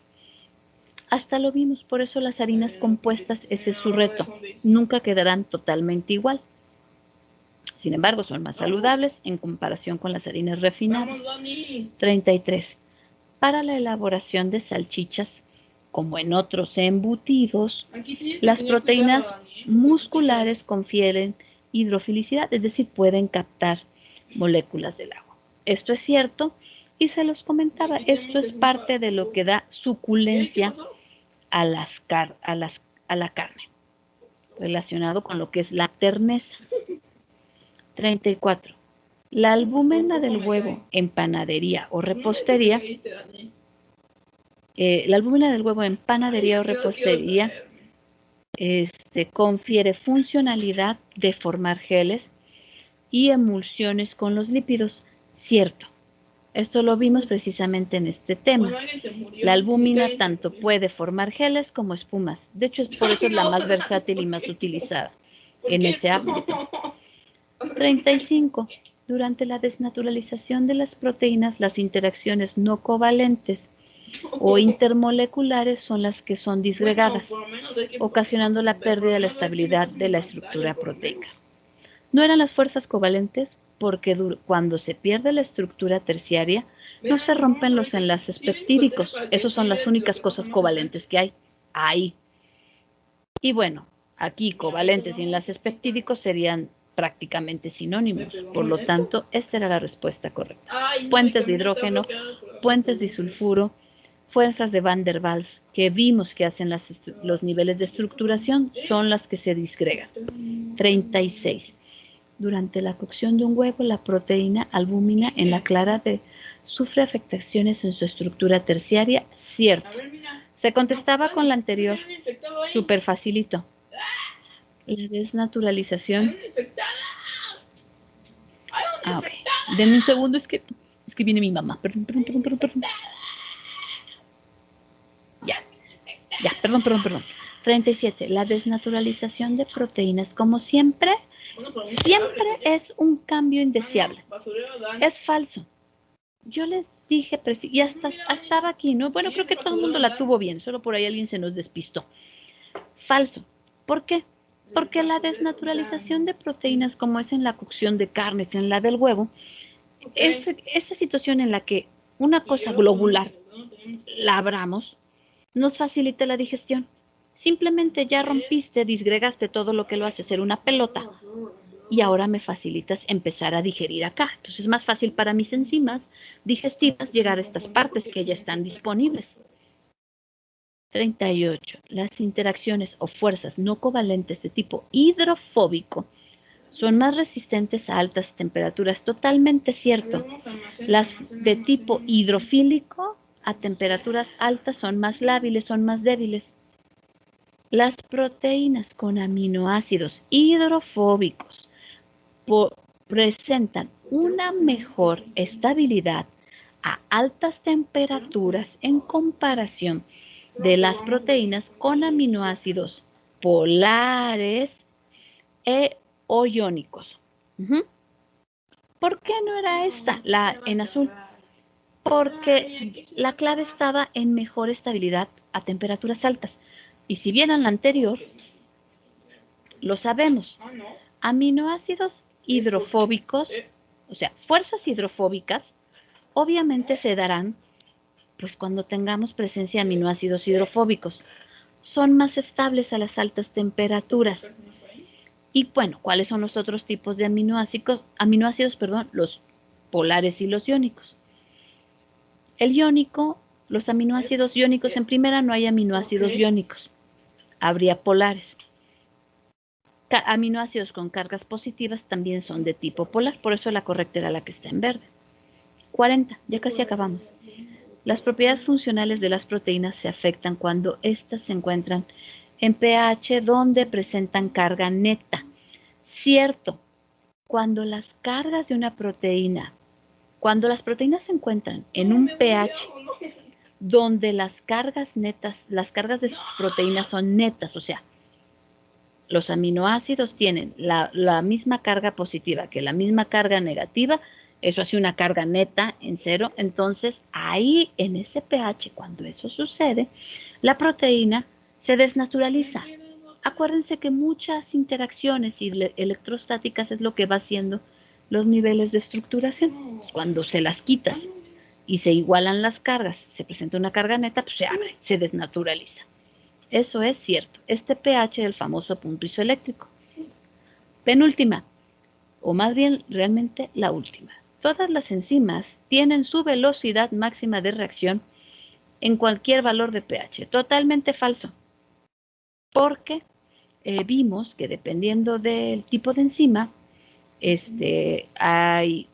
Hasta lo vimos, por eso las harinas compuestas, ese es su reto. Nunca quedarán totalmente igual. Sin embargo, son más saludables en comparación con las harinas refinadas. 33. Para la elaboración de salchichas, como en otros embutidos, las proteínas musculares confieren hidrofilicidad, es decir, pueden captar moléculas del agua. Esto es cierto y se los comentaba, esto es parte de lo que da suculencia a la carne, relacionado con lo que es la terneza. 34. La albúmena del huevo en panadería o repostería, confiere funcionalidad de formar geles y emulsiones con los lípidos. Cierto. Esto lo vimos precisamente en este tema. La albúmina tanto puede formar geles como espumas. De hecho, por eso es la más versátil y más utilizada en ese ámbito. 35. Durante la desnaturalización de las proteínas, las interacciones no covalentes o intermoleculares son las que son disgregadas, ocasionando la pérdida de la estabilidad de la estructura proteica. No eran las fuerzas covalentes porque cuando se pierde la estructura terciaria, no se rompen los enlaces peptídicos. Esas son las únicas cosas covalentes que hay ahí. Y bueno, aquí covalentes y enlaces peptídicos serían prácticamente sinónimos. Por lo tanto, esta era la respuesta correcta. Puentes de hidrógeno, puentes de sulfuro, fuerzas de Van der Waals que vimos que hacen los niveles de estructuración son las que se disgregan. 36. Durante la cocción de un huevo, la proteína albúmina en la clara sufre afectaciones en su estructura terciaria. Cierto. Se contestaba con la anterior. Súper facilito. La desnaturalización. Ok. Denme un segundo, es que viene mi mamá. Perdón. Ya, perdón. 37. La desnaturalización de proteínas, como siempre es un cambio indeseable. Es falso. Yo les dije, y hasta estaba aquí, ¿no? Bueno, creo que todo el mundo la tuvo bien, solo por ahí alguien se nos despistó. Falso. ¿Por qué? Porque la desnaturalización de proteínas, como es en la cocción de carnes, en la del huevo, es esa situación en la que una cosa globular la abramos, nos facilita la digestión. Simplemente ya rompiste, disgregaste todo lo que lo hace ser una pelota y ahora me facilitas empezar a digerir acá. Entonces es más fácil para mis enzimas digestivas llegar a estas partes que ya están disponibles. 38. Las interacciones o fuerzas no covalentes de tipo hidrofóbico son más resistentes a altas temperaturas. Totalmente cierto. Las de tipo hidrofílico a temperaturas altas son más lábiles, son más débiles. Las proteínas con aminoácidos hidrofóbicos presentan una mejor estabilidad a altas temperaturas en comparación de las proteínas con aminoácidos polares o iónicos. ¿Por qué no era esta, la en azul? porque la clave estaba en mejor estabilidad a temperaturas altas. Y si bien en la anterior, lo sabemos, aminoácidos hidrofóbicos, o sea, fuerzas hidrofóbicas, obviamente se darán pues cuando tengamos presencia de aminoácidos hidrofóbicos. Son más estables a las altas temperaturas. Y bueno, ¿cuáles son los otros tipos de aminoácidos? Los polares y los iónicos. El iónico, los aminoácidos iónicos, en primera no hay aminoácidos iónicos, habría polares. Aminoácidos con cargas positivas también son de tipo polar, por eso la correcta era la que está en verde. 40, ya casi acabamos. Las propiedades funcionales de las proteínas se afectan cuando éstas se encuentran en pH donde presentan carga neta. Cierto, cuando las cargas de una proteína, cuando las proteínas se encuentran en un pH donde las cargas netas, las cargas de sus proteínas son netas, o sea, los aminoácidos tienen la misma carga positiva que la misma carga negativa, eso hace una carga neta en cero, entonces ahí en ese pH, cuando eso sucede, la proteína se desnaturaliza. Acuérdense que muchas interacciones electrostáticas es lo que va haciendo los niveles de estructuración. Cuando se las quitas y se igualan las cargas, se presenta una carga neta, pues se abre, se desnaturaliza. Eso es cierto. Este pH del famoso punto isoeléctrico. Penúltima, o más bien realmente la última. Todas las enzimas tienen su velocidad máxima de reacción en cualquier valor de pH. Totalmente falso. Porque vimos que dependiendo del tipo de enzima, hay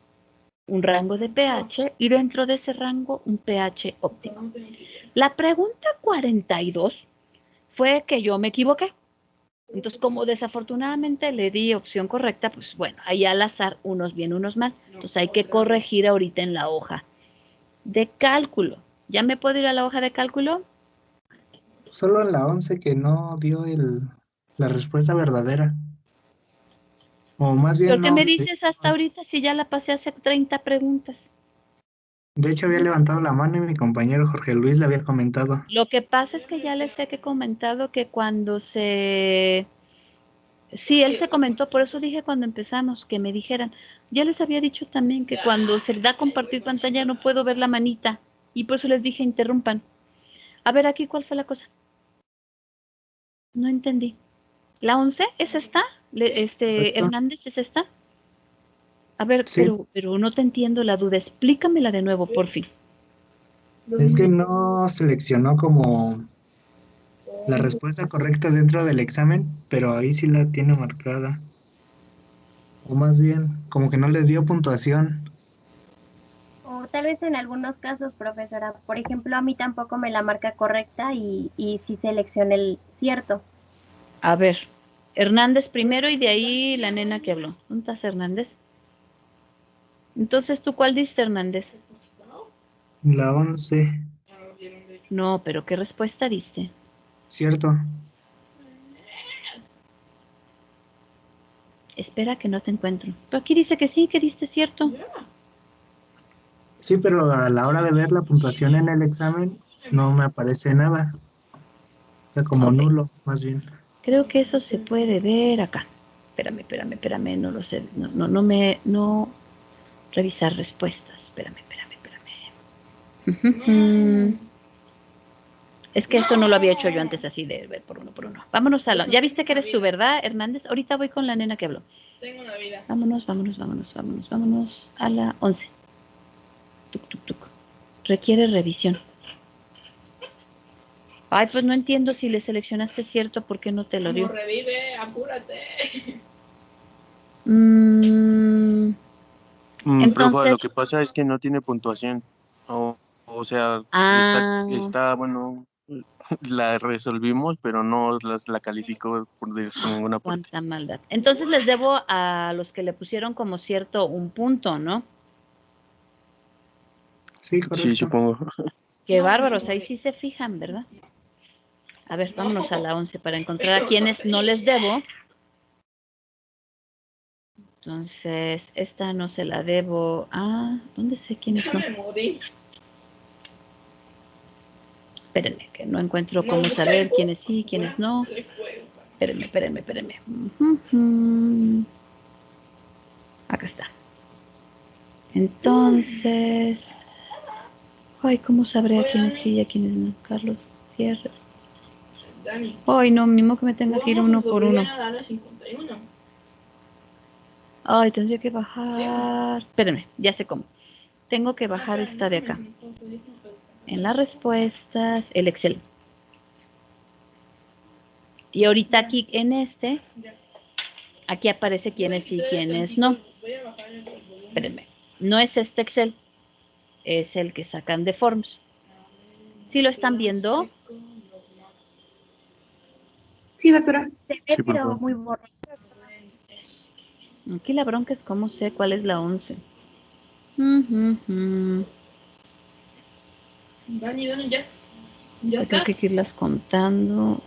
un rango de pH y dentro de ese rango un pH óptimo. La pregunta 42 fue que yo me equivoqué. Entonces, como desafortunadamente le di opción correcta, pues bueno, ahí al azar, unos bien, unos mal. Entonces hay que corregir ahorita en la hoja de cálculo. ¿Ya me puedo ir a la hoja de cálculo? Solo en la 11 que no dio la respuesta verdadera. O más bien ¿Por qué no. me dices hasta ahorita si ya la pasé hace 30 preguntas? De hecho, había levantado la mano y mi compañero Jorge Luis le había comentado. Lo que pasa es que ya les he comentado que cuando se... Sí, él se comentó, por eso dije cuando empezamos que me dijeran. Ya les había dicho también que cuando se da a compartir pantalla no puedo ver la manita. Y por eso les dije interrumpan. A ver, aquí, ¿cuál fue la cosa? No entendí. ¿La 11 es esta? Correcto. Hernández, ¿es esta? A ver, Sí. pero no te entiendo la duda. Explícamela de nuevo, por fin. Es que no seleccionó como la respuesta correcta dentro del examen, pero ahí sí la tiene marcada. O más bien, como que no le dio puntuación. O tal vez en algunos casos, profesora, por ejemplo, a mí tampoco me la marca correcta y sí seleccioné el cierto. A ver, Hernández primero y de ahí la nena que habló. ¿Dónde estás, Hernández? Entonces, ¿tú cuál diste, Hernández? La 11, No, pero ¿qué respuesta diste? cierto. Espera que no te encuentro. Pero aquí dice que sí, que diste cierto. Sí, pero a la hora de ver la puntuación en el examen no me aparece nada. O sea, como Ok. nulo, más bien. Creo que eso se puede ver acá. Espérame, no lo sé. No revisar respuestas. Espérame. Es que esto no lo había hecho yo antes así de ver por uno. Vámonos a la... Ya viste que eres tú, ¿verdad, Hernández? Ahorita voy con la nena que habló. Tengo una vida. Vámonos a la 11. Tuc. Requiere revisión. Ay, pues no entiendo si le seleccionaste cierto, ¿por qué no te lo dio? Como revive, apúrate. Entonces, Profe, lo que pasa es que no tiene puntuación. O sea, está, bueno, la resolvimos, pero no la calificó por ninguna parte. cuánta maldad. Entonces les debo a los que le pusieron como cierto un punto, ¿no? Sí, correcto. Sí, supongo. Qué bárbaros, ahí sí se fijan, ¿verdad? A ver, vámonos a la 11 para encontrar a quienes no les debo. Entonces, esta no se la debo. Ah, ¿dónde sé quiénes no? Espérenme, que no encuentro cómo saber quiénes sí, quiénes no. Espérenme. Ujú. Acá está. Entonces, ay, ¿cómo sabré a quiénes sí y a quiénes no? Carlos Gutiérrez. Dani. Ay, no, mismo que me tenga que ir uno por uno. Ay, tendría que bajar. Espérenme, ya sé cómo. Tengo que bajar esta de acá. En las respuestas, el Excel. Y ahorita aquí en este, aquí aparece quiénes sí y quiénes no. Espérenme, no es este Excel, es el que sacan de Forms. ¿Sí lo están viendo? Sí, doctora. Se ve, Sí, por pero favor. muy borroso. Aquí la bronca es cómo sé cuál es la 11. Ujú. Dani, ya. Tengo que irlas contando.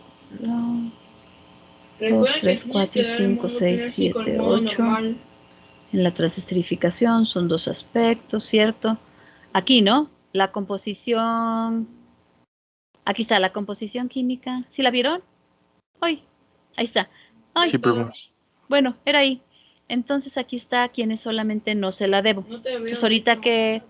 2, 3, 4, 5, 6, 7, 8. En la transestrificación son 2 aspectos, ¿cierto? Aquí, ¿no? La composición. Aquí está la composición química. ¿Sí la vieron? ¡Ay! Ahí está. ¡Ay! Sí, profe. Bueno, era ahí. Entonces aquí está quienes solamente no se la debo. Pues ahorita que...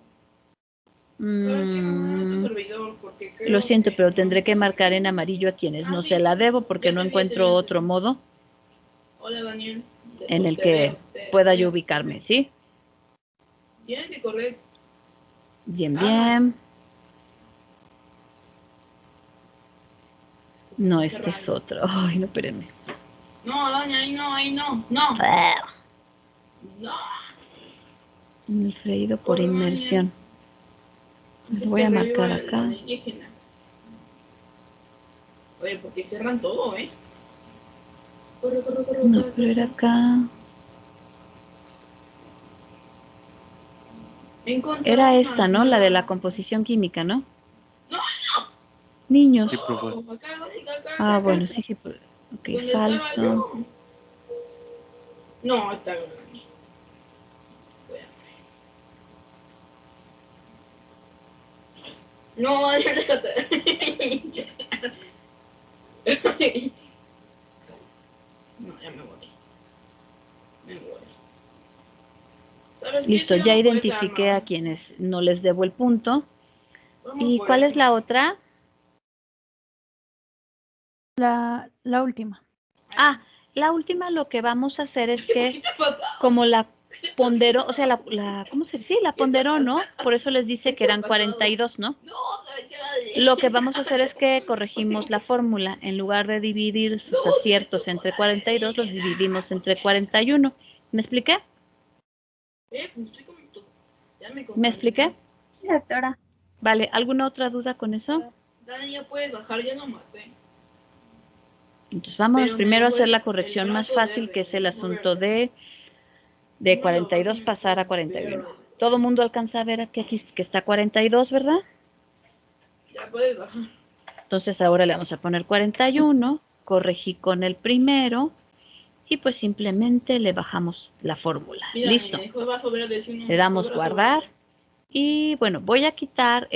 lo siento, pero tendré que marcar en amarillo a quienes no se la debo porque no encuentro otro modo en el que pueda yo ubicarme, ¿sí? Tienes que correr. Bien. No, este es otro. Ay, no, espérenme. No, Dani, ahí no. No. El freído por inmersión. Lo voy a marcar acá. Oye, porque cierran todo, ¿eh? Corre. No, pero era acá. Era esta, ¿no? La de la composición química, ¿no? Niños. Sí, profe. Ah, bueno, sí. Ok, falso. No, está bien. No, ya déjate. No, ya me voy. Listo, ya identifiqué a quienes no les debo el punto. ¿Y cuál es la otra? La última. Ah, la última lo que vamos a hacer es que como la ponderó, o sea, ¿cómo se dice? Sí, la ponderó, ¿no? Por eso les dice que eran 42, ¿no? Lo que vamos a hacer es que corregimos la fórmula. En lugar de dividir sus aciertos entre 42, los dividimos entre 41. ¿Me expliqué? ¿Me expliqué? Sí, doctora. Vale, ¿alguna otra duda con eso? Dani, ya puedes bajar, ya no maté. Entonces vámonos primero a hacer la corrección más fácil, que es el asunto de 42 pasar a 41. Todo mundo alcanza a ver que aquí que está 42, ¿verdad? Ya puedes bajar. Entonces ahora le vamos a poner 41, corregí con el primero y pues simplemente le bajamos la fórmula. Listo. Le damos guardar y bueno, voy a quitar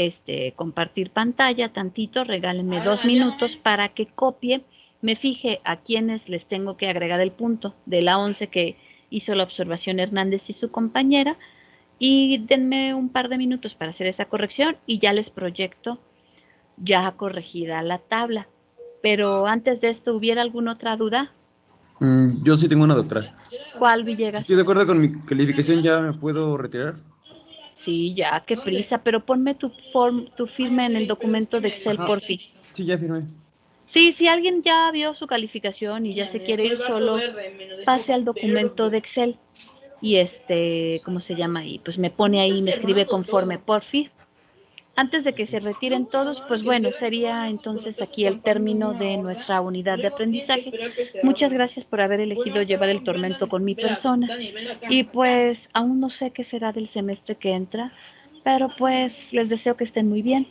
compartir pantalla tantito, regálenme 2 minutos para que copie, me fije a quienes les tengo que agregar el punto de la 11 que hizo la observación Hernández y su compañera y denme un par de minutos para hacer esa corrección y ya les proyecto ya corregida la tabla. Pero antes de esto, ¿hubiera alguna otra duda? Yo sí tengo una, doctora. ¿Cuál, Si Villegas? estoy de acuerdo con mi calificación, ¿ya me puedo retirar? Sí, ya, qué prisa, pero ponme tu firma en el documento de Excel, Ajá. porfi. Sí, ya firmé. Sí, si alguien ya vio su calificación y ya se quiere ir solo, pase al documento de Excel y ¿cómo se llama? Y pues me pone ahí, me escribe conforme, porfi. Antes de que se retiren todos, pues bueno, sería entonces aquí el término de nuestra unidad de aprendizaje. Muchas gracias por haber elegido llevar el tormento con mi persona. Y pues aún no sé qué será del semestre que entra, pero pues les deseo que estén muy bien.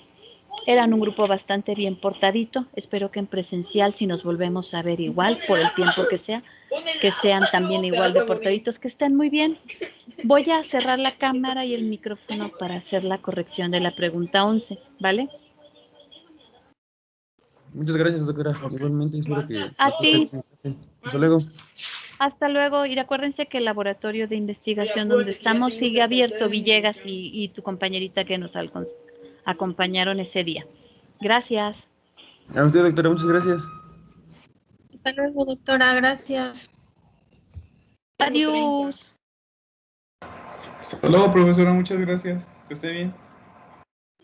Eran un grupo bastante bien portadito. Espero que en presencial, si nos volvemos a ver igual, por el tiempo que sea, que sean también igual de portaditos, que estén muy bien. Voy a cerrar la cámara y el micrófono para hacer la corrección de la pregunta 11, ¿vale? Muchas gracias, doctora. Igualmente espero que... A ti. Hasta luego. Hasta luego. Y acuérdense que el laboratorio de investigación donde estamos sigue abierto, Villegas y tu compañerita que nos acompañaron ese día. Gracias. A usted, doctora, muchas gracias. Hasta luego, doctora. Gracias. Adiós. Hasta luego, profesora. Muchas gracias. Que esté bien.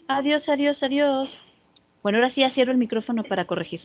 Adiós, adiós, adiós. Bueno, ahora sí ya cierro el micrófono para corregir.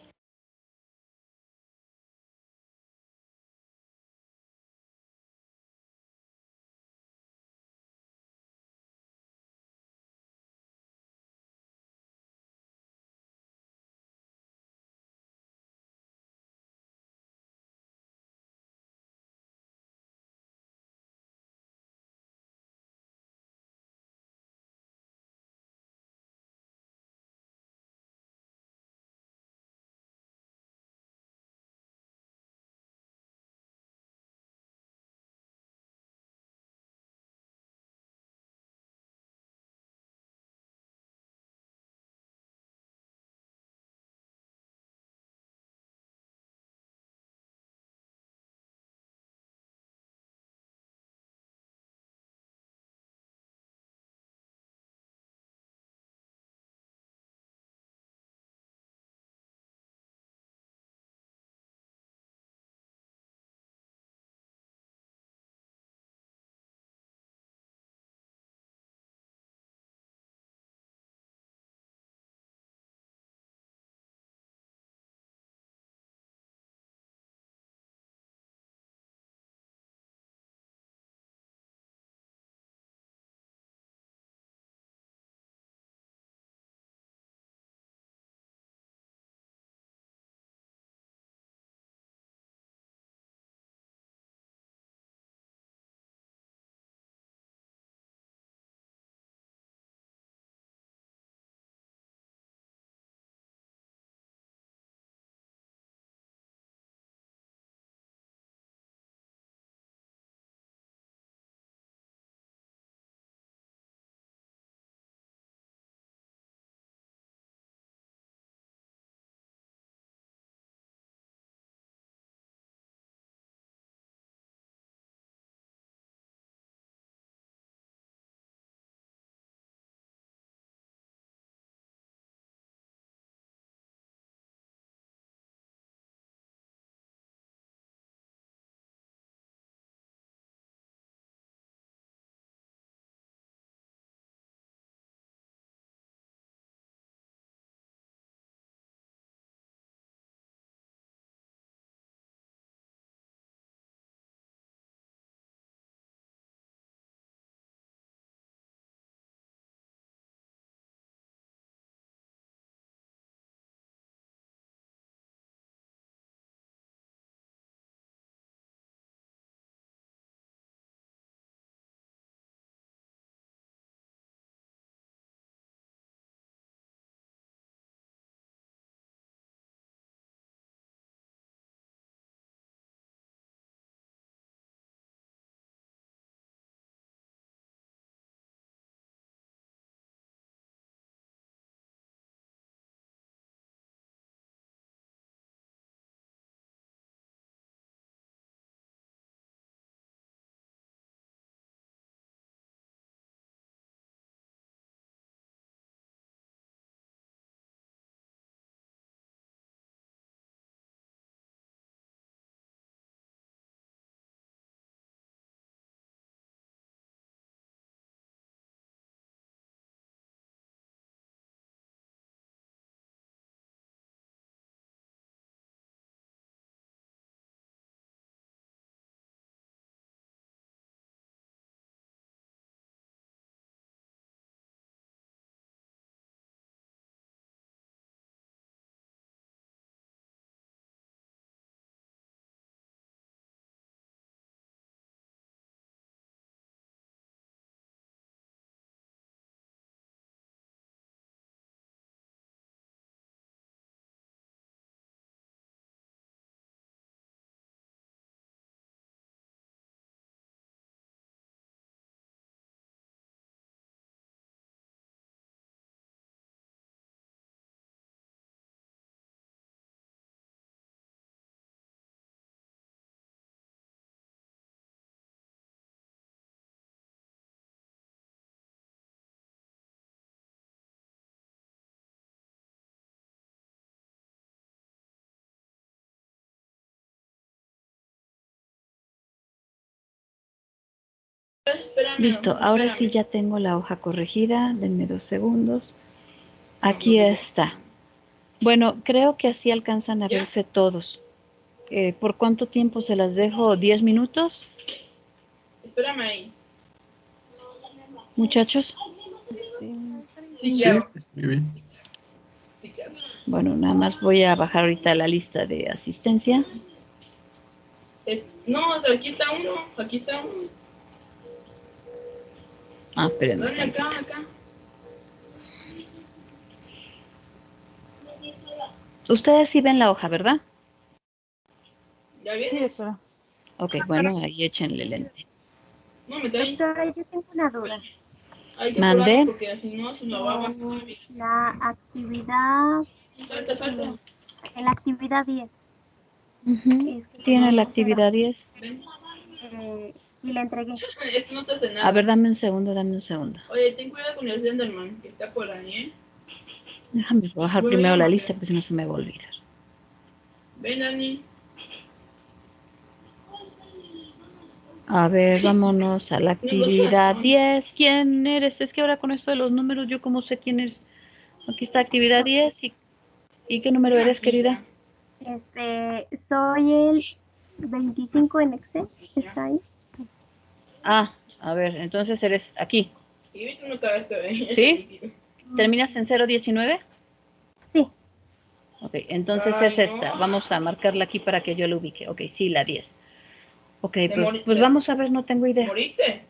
Listo, ahora sí ya tengo la hoja corregida. Denme 2 segundos. Aquí está. Bueno, creo que así alcanzan a verse todos. ¿Por cuánto tiempo se las dejo? ¿10 minutos? Espérame ahí. Muchachos. Sí, Sí, claro. está bien. Sí, claro. Bueno, nada más voy a bajar ahorita la lista de asistencia. No, aquí está uno. Aquí está uno. Ah, espérenme Dale tantito. acá. Ustedes sí ven la hoja, ¿verdad? ¿Ya Sí, viene? doctora. Ok, bueno, ahí échenle lente. No, me ahí. Doctora, yo tengo una duda. Hay que Mande. apurarnos porque si no se nos va a bajar. La actividad, Falta. en la actividad 10, Ujú. es que Tiene la no actividad 10. Ven. sí la entregué. Esto no te hace nada. A ver, dame un segundo, dame un segundo. Oye, ten cuidado con el Slenderman, que está por ahí, ¿eh? Déjame bajar Voy primero a la mandar. lista, pues si no se me va a olvidar. Ven, Dani. A ver, vámonos a la actividad 10. ¿Quién eres? Es que ahora con esto de los números, yo cómo sé quién es. Aquí está actividad 10. ¿Y qué número eres, querida? Soy el 25 en Excel, está ahí. Ah, a ver, entonces eres aquí. Y tú no acabas de ver. ¿Sí? ¿Terminas en 019? Sí. Ok, entonces es esta. Vamos a marcarla aquí para que yo la ubique. Ok, sí, la 10. Ok, pues vamos a ver, no tengo idea. ¿Moriste?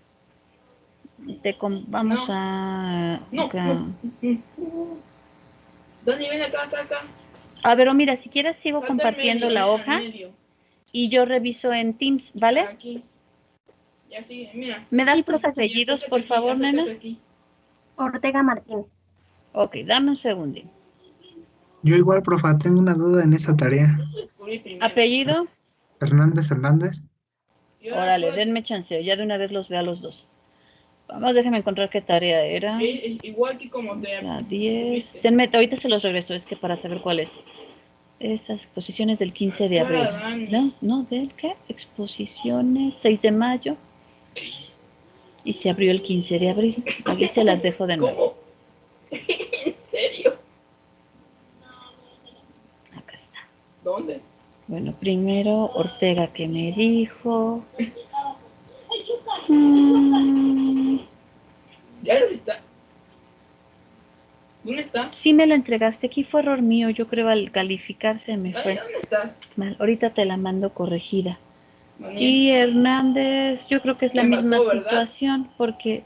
Vamos No. a... No, acá. no. Dani, ven acá. A ver, o mira, si quieres sigo Falta el compartiendo medio, la al hoja medio. y yo reviso en Teams, ¿vale? Aquí. Ya sí, mira. ¿Me das Sí, tus profesor. apellidos, por favor, nena? Aquí. Ortega Martínez. Ok, dame un segundín. Yo igual, profa, tengo una duda en esa tarea. Descubrí primero. ¿Apellido? Hernández. Órale, denme chanceo, ya de una vez los veo a los dos. Vamos, déjenme encontrar qué tarea era. Igual que como te... La 10. Ahorita se los regreso, es que para saber cuál es. Estas exposiciones del 15 de abril. No, ¿del qué? Exposiciones 6 de mayo. Y se abrió el 15 de abril. Aquí se las dejo de nuevo. ¿Cómo? ¿En serio? Acá está. ¿Dónde? Bueno, primero Ortega, que me dijo. ¿Ya dónde está? ¿Dónde está? Sí me la entregaste, aquí fue error mío, yo creo al calificarse me fue ¿Dónde está? mal. Ahorita te la mando corregida. Daniel. Y Hernández, yo creo que es la Me misma mató, ¿verdad? situación, porque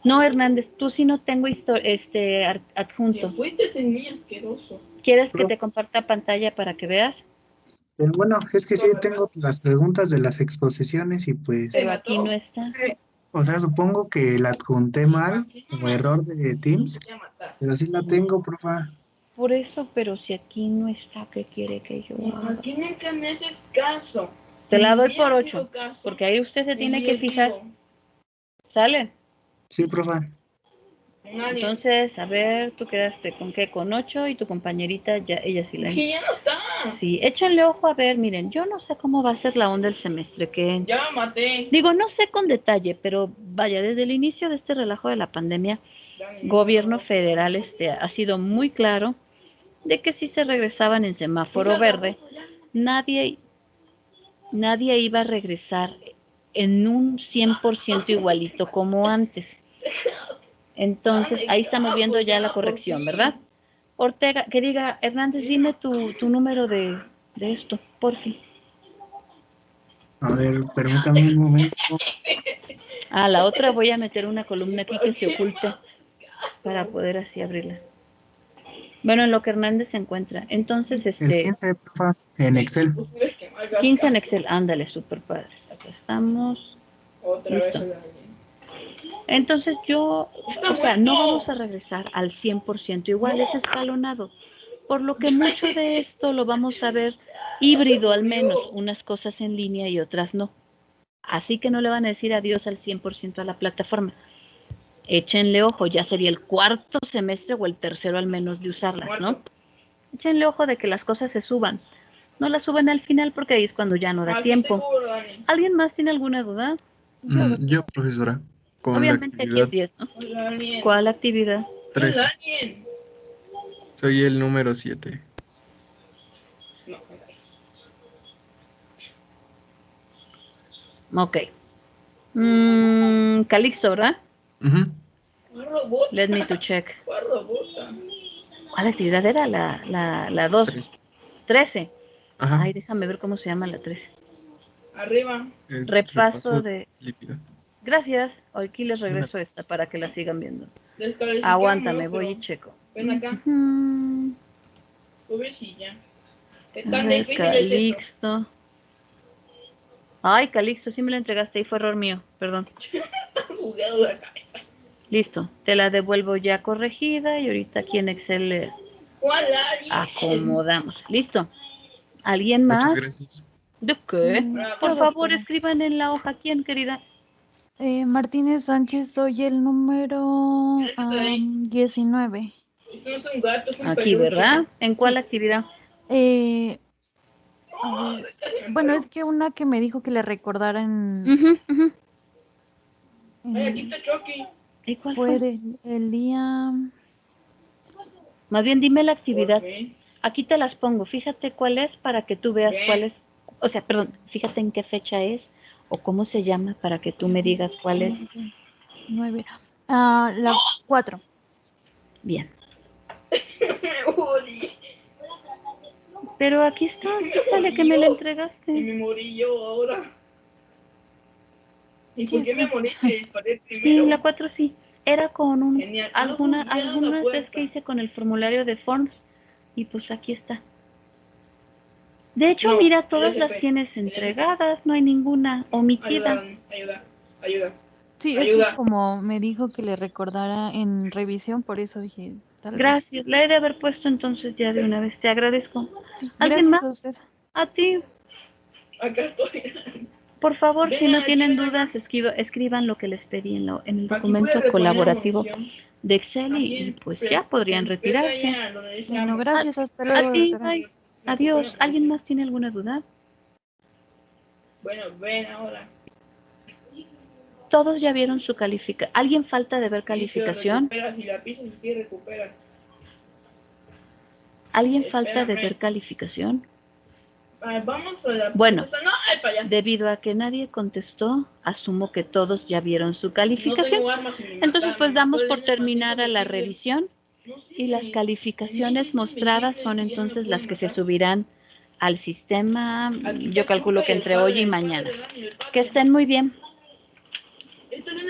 no, Hernández, tú sí no tengo adjunto. ¿Quién fuiste ese niño asqueroso? ¿Quieres que te comparta pantalla para que veas? Bueno, es que sí tengo las preguntas de las exposiciones y pues... Pero aquí no está. Sí, o sea, supongo que la adjunté mal, como error de Teams, pero sí la tengo, profa. Por eso, pero si aquí no está, ¿qué quiere que yo haga? ¿Por qué nunca me haces caso? Te la doy Si por me 8, haces caso, porque ahí usted se tiene que les fijar. digo. ¿Sale? Sí, profa. Nadie. Entonces, a ver, tú quedaste con qué, con 8 y tu compañerita, ya, ella sí la... Sí, ya no está. Sí, échenle ojo a ver, miren, yo no sé cómo va a ser la onda el semestre, que... Ya me maté. Digo, no sé con detalle, pero vaya, desde el inicio de este relajo de la pandemia, gobierno federal ha sido muy claro de que si se regresaban en semáforo verde, nadie iba a regresar en un 100% igualito como antes. Entonces, ahí estamos viendo ya la corrección, ¿verdad? Ortega, que diga, Hernández, dime tu número de esto, por fin. A ver, permítame un momento. Ah, la otra voy a meter una columna aquí que se oculte para poder así abrirla. Bueno, en lo que Hernández se encuentra. Entonces, El 15, profa, en Excel. 15 en Excel, ándale, súper padre. Acá estamos. Otra Listo. vez. Entonces no vamos a regresar al 100% igual, es escalonado. Por lo que mucho de esto lo vamos a ver híbrido al menos, unas cosas en línea y otras no. Así que no le van a decir adiós al 100% a la plataforma. Échenle ojo, ya sería el cuarto semestre o el tercero al menos de usarlas, ¿no? Échenle ojo de que las cosas se suban. No las suben al final porque ahí es cuando ya no da tiempo. ¿Alguien más tiene alguna duda? Yo, profesora. con Obviamente la aquí actividad es 10, ¿no? Hola, alien. ¿Cuál actividad? 13. Hola, alien. Soy el número 7. No, Ok. Calixto, ¿verdad? ¿cuál robot? Let me to check. ¿Cuál robot? ¿Cuál actividad era? La 2. 13. Ajá. Ay, déjame ver cómo se llama la 13. Arriba. Es Repaso de... lípido. Gracias. Aquí les regreso esta para que la sigan viendo. Descalificamos, Aguántame, voy y pero checo. ven acá. Ujú. Pobrecilla. Es A tan ver, difícil es esto. Calixto. Ay, Calixto, sí me la entregaste y fue error mío, perdón. Bugueado la cabeza. Listo, te la devuelvo ya corregida y ahorita aquí en Excel le ¿Cuál alien? acomodamos. Listo. ¿Alguien Muchas más? gracias. ¿De qué? Por Yo, favor, doctora. escriban en la hoja. ¿Quién, querida? Martínez Sánchez, soy el número 19. Esto no es un gato, es un Aquí, peluche. ¿verdad? ¿En cuál Sí. actividad? A ver, bueno, es que una que me dijo que le recordara Ujú, ujú. Ay, aquí está Chucky. ¿Y cuál fue fue? el día... Más bien dime la actividad. Ok. Aquí te las pongo. Fíjate cuál es para que tú veas Bien. cuál es. O sea, perdón, fíjate en qué fecha es o cómo se llama para que tú me digas cuál es. 9. La 4. Bien. Uli. Pero aquí está, sí sale que me la Y entregaste. me morí yo ahora. ¿Y Sí, por qué está. me morí? Que disparé Sí, primero. la 4 sí. Era con un Genial. algunas la vez puerta. que hice con el formulario de Forms y pues aquí está. De hecho, No, mira, todas LSP. las tienes entregadas, no hay ninguna omitida. Ayuda. Sí, es que Ayuda. como me dijo que le recordara en revisión, por eso dije, tal vez. Gracias, la he de haber puesto entonces ya de una vez. Te agradezco. Sí, ¿Alguien gracias más? a usted. A ti. Acá estoy. Por favor, si Ven no aquí, tienen ven acá. dudas, escriban lo que les pedí en el Aquí documento puedes reponer la colaborativo munición. de Excel Aquí y pues pre- ya podrían pega retirarse. allá donde dice Bueno, amor. gracias, hasta A luego, ti, doctora. bye. Adiós. ¿Alguien más tiene alguna duda? Bueno, ven ahora. Todos ya vieron su calificación. ¿Alguien falta de ver calificación? Si la pisas, sí recupera. ¿Alguien falta de Espérame. ver calificación? Vamos a la... Bueno, No, ay, para allá. debido a que nadie contestó, asumo que todos ya vieron su calificación. No tengo armas y me Entonces, mataron. pues damos por Entonces, terminada la maldito revisión No sé, y las calificaciones el mostradas invencible son ya no entonces puede las que se matar. subirán al sistema, Aquí yo está calculo Chupa que y el entre padre, hoy y el mañana. padre, Dani, el padre. Que estén muy bien.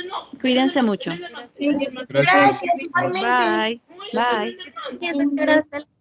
No, Cuídense mucho. Slenderman, Gracias. Gracias, igualmente. Bye. No, Bye. Gracias, doctora. Hasta luego.